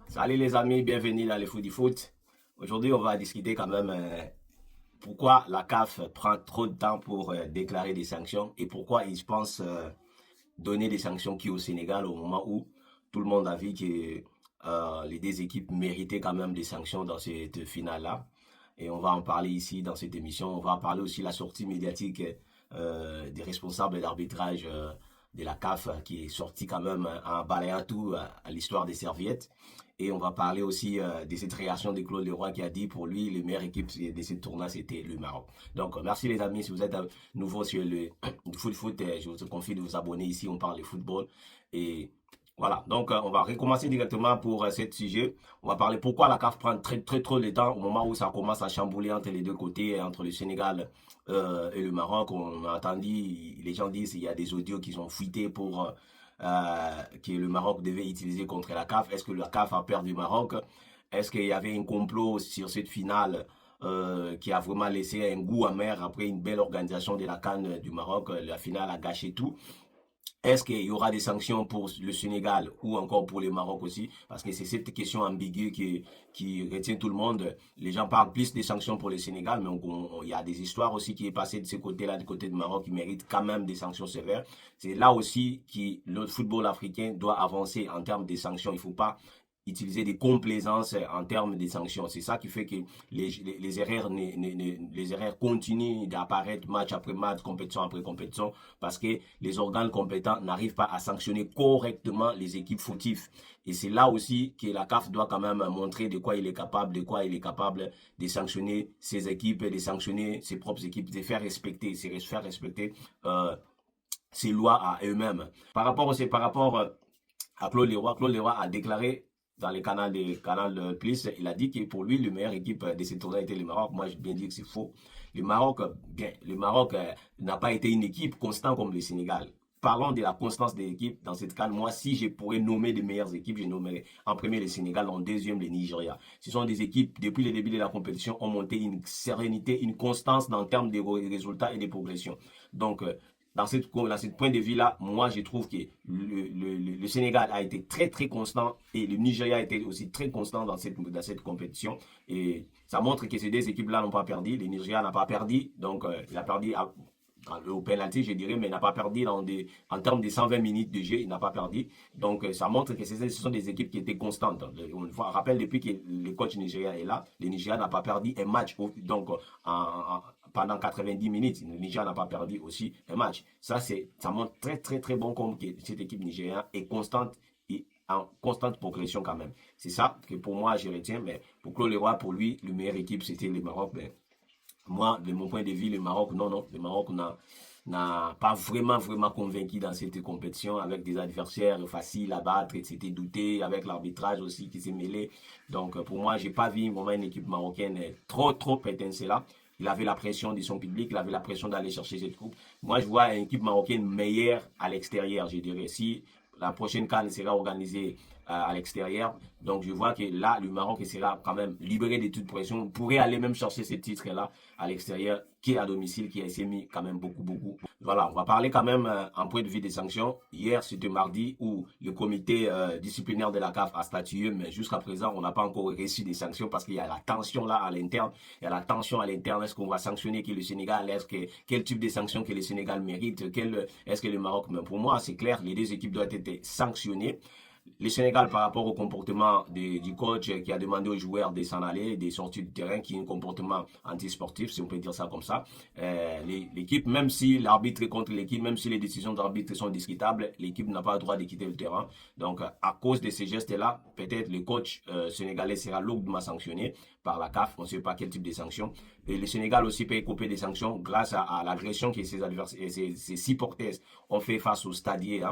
Salut les amis, bienvenue dans le Foot du Foot. Aujourd'hui, on va discuter quand même pourquoi la CAF prend trop de temps pour déclarer des sanctions et pourquoi ils pensent donner des sanctions qui au Sénégal au moment où tout le monde a vu que les deux équipes méritaient quand même des sanctions dans cette finale-là. Et on va en parler ici dans cette émission. On va parler aussi de la sortie médiatique des responsables d'arbitrage de la CAF qui est sorti quand même en balayant tout à l'histoire des serviettes. Et on va parler aussi de cette réaction de Claude Leroy qui a dit pour lui, la meilleure équipe de ce tournoi, c'était le Maroc. Donc, merci les amis. Si vous êtes nouveau sur le foot, je vous confie de vous abonner ici. On parle de football. Et voilà. Donc, on va recommencer directement pour ce sujet. On va parler pourquoi la CAF prend très trop de temps au moment où ça commence à chambouler entre les deux côtés, entre le Sénégal et le Maroc. On a entendu, les gens disent qu'il y a des audios qui sont fuités pour que le Maroc devait utiliser contre la CAF. Est-ce que la CAF a perdu le Maroc? Est-ce qu'il y avait un complot sur cette finale qui a vraiment laissé un goût amer après une belle organisation de la CAN du Maroc? La finale a gâché tout. Est-ce qu'il y aura des sanctions pour le Sénégal ou encore pour le Maroc aussi? Parce que c'est cette question ambiguë qui retient tout le monde. Les gens parlent plus des sanctions pour le Sénégal, mais il y a des histoires aussi qui est passé de ce côté-là, du côté du Maroc, qui méritent quand même des sanctions sévères. C'est là aussi que le football africain doit avancer en termes de sanctions. Il ne faut pas utiliser des complaisances en termes de sanctions. C'est ça qui fait que les erreurs, les erreurs continuent d'apparaître match après match, compétition après compétition, parce que les organes compétents n'arrivent pas à sanctionner correctement les équipes fautives. Et c'est là aussi que la CAF doit quand même montrer de quoi il est capable, de sanctionner ses équipes, de sanctionner ses propres équipes, de faire respecter, euh, ses lois à eux-mêmes. Par rapport à Claude Leroy a déclaré dans le canal de Plus, il a dit que pour lui, la meilleure équipe de ce tournoi était le Maroc. Moi, je bien dire que c'est faux. Le Maroc n'a pas été une équipe constante comme le Sénégal. Parlons de la constance des équipes dans cette CAN. Moi, si je pourrais nommer des meilleures équipes, je nommerais en premier le Sénégal, en deuxième le Nigeria. Ce sont des équipes, depuis le début de la compétition, ont monté une sérénité, une constance dans le terme de résultats et de progression. Donc, dans ce point de vue-là, moi, je trouve que le Sénégal a été très constant et le Nigeria a été aussi très constant dans cette compétition. Et ça montre que ces deux équipes-là n'ont pas perdu. Le Nigeria n'a pas perdu, donc il a perdu au penalty, je dirais, mais il n'a pas perdu en termes de 120 minutes de jeu, il n'a pas perdu. Donc, ça montre que ce sont des équipes qui étaient constantes. On rappelle depuis que le coach nigérien est là, le Nigeria n'a pas perdu un match. Donc, pendant 90 minutes, le Nigeria n'a pas perdu aussi un match. Ça montre très bon comme que cette équipe nigérienne est constante et en constante progression quand même. C'est ça que pour moi, je retiens. Mais pour Claude Leroy, pour lui, la meilleure équipe, c'était le Maroc. Mais moi, de mon point de vue, le Maroc, non. Le Maroc n'a pas vraiment convaincu dans cette compétition avec des adversaires faciles à battre, et c'était douté, avec l'arbitrage aussi qui s'est mêlé. Donc, pour moi, j'ai pas vu vraiment une équipe marocaine trop étincelante. Il avait la pression de son public, il avait la pression d'aller chercher cette coupe. Moi, je vois une équipe marocaine meilleure à l'extérieur, je dirais. Si la prochaine CAN sera organisée à l'extérieur, donc je vois que là, le Maroc sera quand même libéré de toute pression. On pourrait aller même chercher ce titre-là à l'extérieur, qui est à domicile, qui a essayé mis quand même beaucoup. Voilà, on va parler quand même en point de vue des sanctions. Hier, c'était mardi où le comité disciplinaire de la CAF a statué, mais jusqu'à présent, on n'a pas encore reçu des sanctions parce qu'il y a la tension là à l'interne. Il y a la tension à l'interne. Est-ce qu'on va sanctionner que le Sénégal? Quel type de sanctions que le Sénégal mérite? Est-ce que le Maroc? Mais pour moi, c'est clair, les deux équipes doivent être sanctionnées. Le Sénégal, par rapport au comportement du coach qui a demandé aux joueurs de s'en aller, de sortir du terrain, qui est un comportement antisportif, si on peut dire ça comme ça. L'équipe, même si l'arbitre est contre l'équipe, même si les décisions d'arbitre sont discutables, l'équipe n'a pas le droit de quitter le terrain. Donc, à cause de ces gestes-là, peut-être le coach sénégalais sera lourdement sanctionné par la CAF. On ne sait pas quel type de sanctions. Et le Sénégal aussi peut couper des sanctions grâce à l'agression que ses adversaires, ses supporters ont fait face au stadier,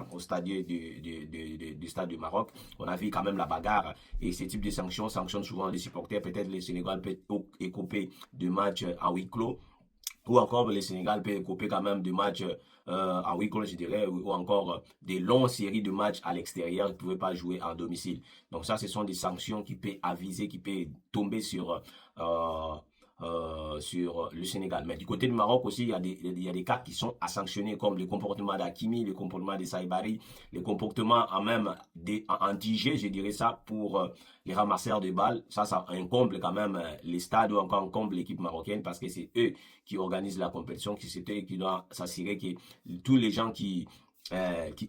du stade du Maroc. On a vu quand même la bagarre et ce type de sanctions sanctionnent souvent les supporters. Peut-être le Sénégal peut écoper de matchs à huis clos. Ou encore, le Sénégal peut couper quand même des matchs à huis clos, je dirais, ou encore des longues séries de matchs à l'extérieur qui ne pouvaient pas jouer en domicile. Donc ça, ce sont des sanctions qui peuvent aviser, qui peuvent tomber sur sur le Sénégal. Mais du côté du Maroc aussi, il y a des cas qui sont à sanctionner, comme le comportement d'Hakimi, le comportement de Saïbari, les comportements en même anti-G, je dirais ça, pour les ramasseurs de balles. Ça incombe quand même les stades ou encore incombe l'équipe marocaine parce que c'est eux qui organisent la compétition, qui c'est eux qui doivent s'assurer que tous les gens qui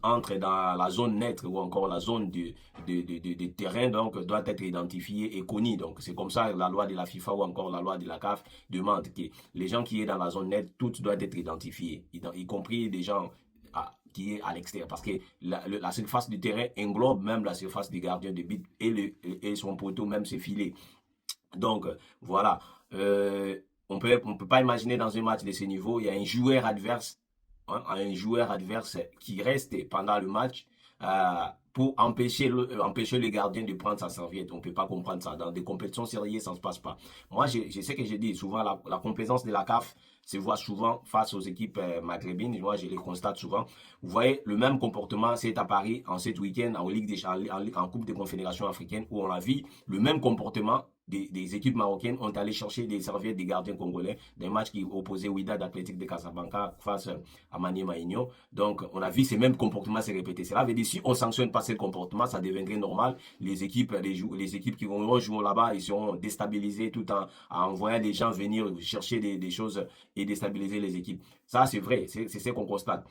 entrent dans la zone neutre ou encore la zone de terrain donc doit être identifié et connu. Donc c'est comme ça la loi de la FIFA ou encore la loi de la CAF demande que les gens qui sont dans la zone neutre, toutes doivent être identifiés, y compris des gens qui est à l'extérieur parce que la surface du terrain englobe même la surface du gardien de but et son poteau, même ses filets. Donc voilà, on peut pas imaginer dans un match de ce niveau, il y a un joueur adverse qui reste pendant le match pour empêcher le gardien de prendre sa serviette. On ne peut pas comprendre ça. Dans des compétitions sérieuses, ça ne se passe pas. Moi, je sais que je dis souvent, la complaisance de la CAF se voit souvent face aux équipes maghrébines. Moi, je les constate souvent. Vous voyez, le même comportement, c'est à Paris en cet week-end en Coupe des Confédérations africaines où on a vu le même comportement des équipes marocaines ont allé chercher des serviettes des gardiens congolais, des matchs qui opposaient Wydad Athletic de Casablanca face à Maniema Union. Donc, on a vu ces mêmes comportements se répéter. Cela veut dire si on ne sanctionne pas ce comportement, ça deviendrait normal. Les équipes qui vont jouer là-bas, ils seront déstabilisés tout en envoyant des gens venir chercher des choses et déstabiliser les équipes. Ça, c'est vrai, c'est ce qu'on constate.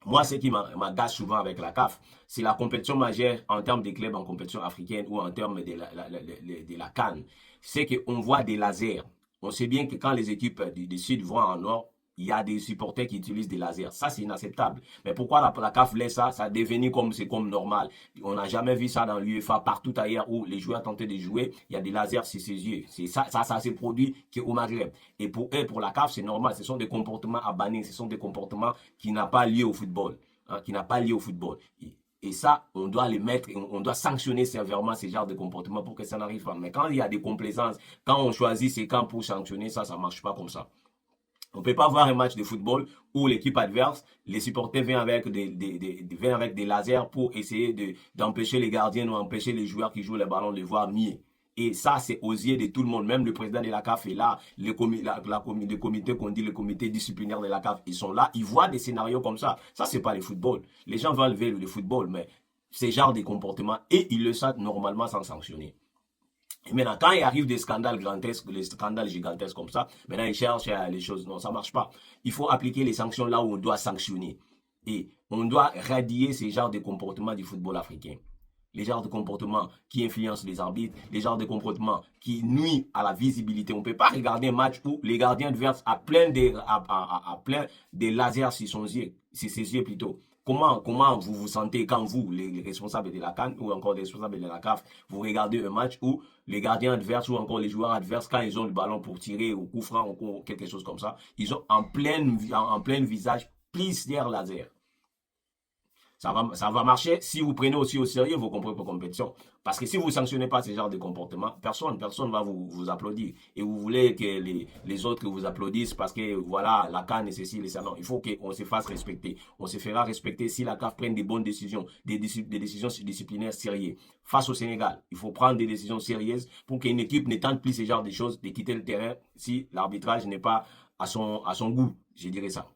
Moi, ce qui m'agace souvent avec la CAF, c'est la compétition majeure en termes de clubs en compétition africaine ou en termes de la CAN. C'est qu'on voit des lasers. On sait bien que quand les équipes du Sud vont en Nord, il y a des supporters qui utilisent des lasers. Ça, c'est inacceptable. Mais pourquoi la CAF laisse ça? Ça devenu c'est comme normal. On n'a jamais vu ça dans l'UEFA. Partout ailleurs où les joueurs tentaient de jouer, il y a des lasers sur ses yeux. C'est ça s'est produit qu'au Maghreb. Et pour eux, pour la CAF, c'est normal. Ce sont des comportements à bannir. Ce sont des comportements qui n'ont pas lieu au football. Qui n'a pas lieu au football. Et ça, on doit les mettre, on doit sanctionner sévèrement ce genre de comportement pour que ça n'arrive pas. Mais quand il y a des complaisances, quand on choisit ces camps pour sanctionner, ça ne marche pas comme ça. On ne peut pas voir un match de football où l'équipe adverse, les supporters viennent avec des lasers pour essayer d'empêcher les gardiens ou empêcher les joueurs qui jouent le ballon de voir mieux. Et ça, c'est aux yeux de tout le monde. Même le président de la CAF est là. Le comité qu'on dit, le comité disciplinaire de la CAF, ils sont là. Ils voient des scénarios comme ça. Ça, c'est pas le football. Les gens veulent le football, mais c'est genre de comportement et ils le savent normalement sans sanctionner. Et maintenant, quand il arrive des scandales gigantesques, les scandales gigantesques comme ça, maintenant ils cherchent les choses. Non, ça ne marche pas. Il faut appliquer les sanctions là où on doit sanctionner. Et on doit radier ces genres de comportements du football africain. Les genres de comportements qui influencent les arbitres, les genres de comportements qui nuisent à la visibilité. On ne peut pas regarder un match où les gardiens adverses a plein de lasers sur ses yeux plutôt. Comment vous vous sentez quand vous, les responsables de la CAN ou encore les responsables de la CAF, vous regardez un match où les gardiens adverses ou encore les joueurs adverses, quand ils ont le ballon pour tirer au coup franc ou quelque chose comme ça, ils ont en plein visage plusieurs lasers. Ça va marcher si vous prenez aussi au sérieux vos compétitions. Parce que si vous ne sanctionnez pas ce genre de comportement, personne ne va vous applaudir. Et vous voulez que les autres vous applaudissent parce que voilà, la CAN et ceci, les ça. Non, il faut qu'on se fasse respecter. On se fera respecter si la CAF prenne des bonnes décisions, des décisions disciplinaires sérieuses. Face au Sénégal, il faut prendre des décisions sérieuses pour qu'une équipe ne tente plus ce genre de choses, de quitter le terrain si l'arbitrage n'est pas à son goût. Je dirais ça.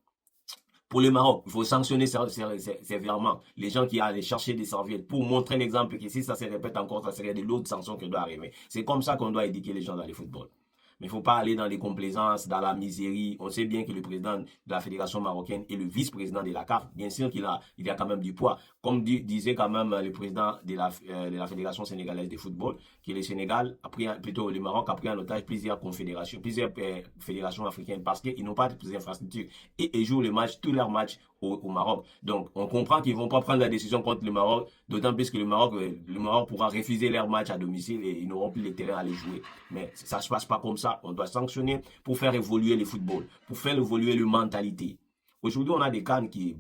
Pour le Maroc, il faut sanctionner sévèrement les gens qui allaient chercher des serviettes pour montrer l'exemple que si ça se répète encore, ça serait de l'autre sanction qui doit arriver. C'est comme ça qu'on doit éduquer les gens dans le football. Mais il ne faut pas aller dans les complaisances, dans la misérie. On sait bien que le président de la Fédération marocaine est le vice-président de la CAF. Bien sûr qu'il a quand même du poids. Comme disait quand même le président de la Fédération sénégalaise de football, que le Sénégal, plutôt le Maroc a pris en otage plusieurs fédérations africaines parce qu'ils n'ont pas de infrastructures. Et ils jouent tous leurs matchs au Maroc. Donc, on comprend qu'ils ne vont pas prendre la décision contre le Maroc, d'autant plus que le Maroc pourra refuser leur match à domicile et ils n'auront plus les terrains à les jouer. Mais ça ne se passe pas comme ça. On doit sanctionner pour faire évoluer le football, pour faire évoluer la mentalité. Aujourd'hui, on a des CAN qui,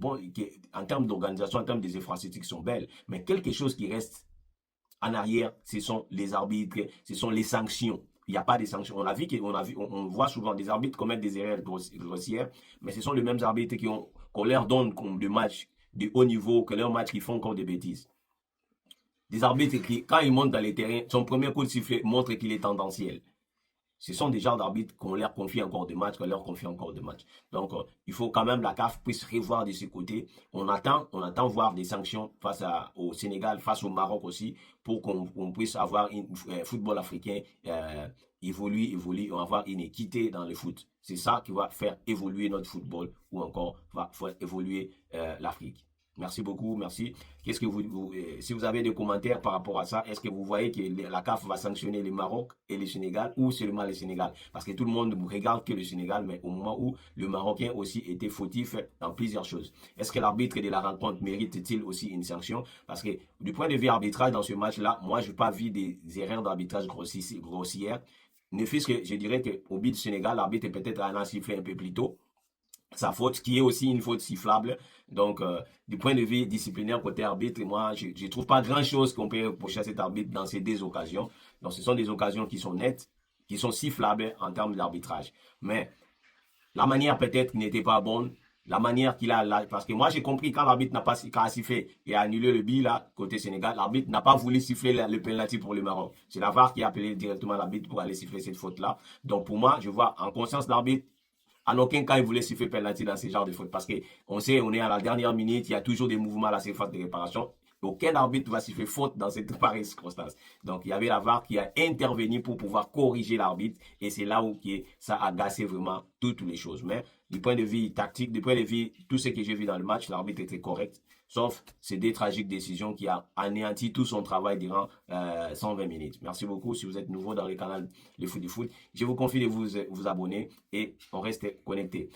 en termes d'organisation, en termes des infrastructures, qui sont belles, mais quelque chose qui reste en arrière, ce sont les arbitres, ce sont les sanctions. Il n'y a pas de sanctions. On voit souvent des arbitres commettre des erreurs grossières, mais ce sont les mêmes arbitres qu'on leur donne comme de matchs de haut niveau, que leurs matchs qui font encore des bêtises. Des arbitres qui, quand ils montent dans les terrains, son premier coup de sifflet montre qu'il est tendanciel. ce sont des genres d'arbitres qu'on leur confie encore des matchs, qu'on leur confie encore des matchs. Donc, il faut quand même la CAF puisse revoir de ce côté. On attend voir des sanctions face au Sénégal, face au Maroc aussi, pour qu'on puisse avoir un football africain évolue, on va avoir une équité dans le foot. C'est ça qui va faire évoluer notre football ou encore va faire évoluer l'Afrique. Merci beaucoup, merci. Qu'est-ce que si vous avez des commentaires par rapport à ça, est-ce que vous voyez que la CAF va sanctionner le Maroc et le Sénégal ou seulement le Sénégal? Parce que tout le monde regarde que le Sénégal, mais au moment où le Marocain aussi était fautif dans plusieurs choses. Est-ce que l'arbitre de la rencontre mérite-t-il aussi une sanction? Parce que du point de vue arbitrage dans ce match-là, moi, je n'ai pas vu des erreurs d'arbitrage grossières. Ne fût-ce que je dirais qu'au but du Sénégal, l'arbitre est peut-être un sifflé un peu plus tôt. Sa faute, qui est aussi une faute sifflable. Donc, du point de vue disciplinaire côté arbitre, moi, je ne trouve pas grand-chose qu'on peut reprocher à cet arbitre dans ces deux occasions. Donc, ce sont des occasions qui sont nettes, qui sont sifflables en termes d'arbitrage. Mais la manière peut-être n'était pas bonne. La manière qu'il a, parce que moi j'ai compris quand l'arbitre n'a pas sifflé et a annulé le but là, côté Sénégal, l'arbitre n'a pas voulu siffler le penalty pour le Maroc. C'est la VAR qui a appelé directement l'arbitre pour aller siffler cette faute là. Donc pour moi, je vois en conscience l'arbitre, en aucun cas, il voulait siffler penalty dans ce genre de faute. Parce qu'on sait, on est à la dernière minute, il y a toujours des mouvements à la surface de réparation. Aucun arbitre va siffler faute dans cette pareille circonstance. Donc, il y avait la VAR qui a intervenu pour pouvoir corriger l'arbitre. Et c'est là où ça a gâché vraiment toutes les choses. Mais du point de vue tactique, du point de vue tout ce que j'ai vu dans le match, l'arbitre était correct. Sauf ces deux tragiques décisions qui a anéanti tout son travail durant 120 minutes. Merci beaucoup. Si vous êtes nouveau dans le canal Les Foot du Foot, je vous confie de vous abonner et on reste connecté.